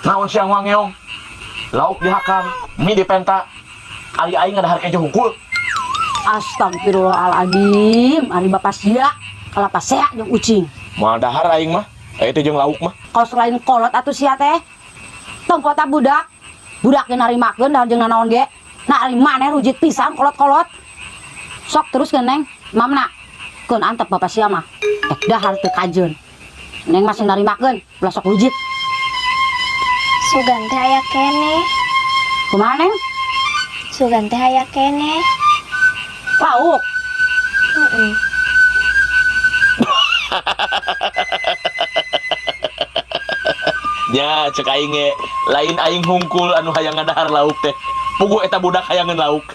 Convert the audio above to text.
Naon siang wangeong. Lauk dihakang, mie dipenta. Ali aing ngadahar keju hungkul. Astagfirullahaladzim, ari bapak sia, kalau pas seak jeung ucing. Moal dahar aing mah, itu jeung lauk mah. Kalau selain kolot atuh sia teh, tongkota budak narimakeun dahar jeung nanaon ge. Nah ari maneh rujit pisan kolot-kolot. Sok terus ke Neng, mamna. Keun antep bapak sia mah. Dahar teu kajeun. Neng masih narimakeun, ulah sok rujit. Sugan teh aya kene. Kumaha Neng? Sugan teh aya kene. Lauk. Ya, cek aing ge, lain aing hungkul anu hayang ngadahar lauk teh. Puguh eta budak hayangeun lauk.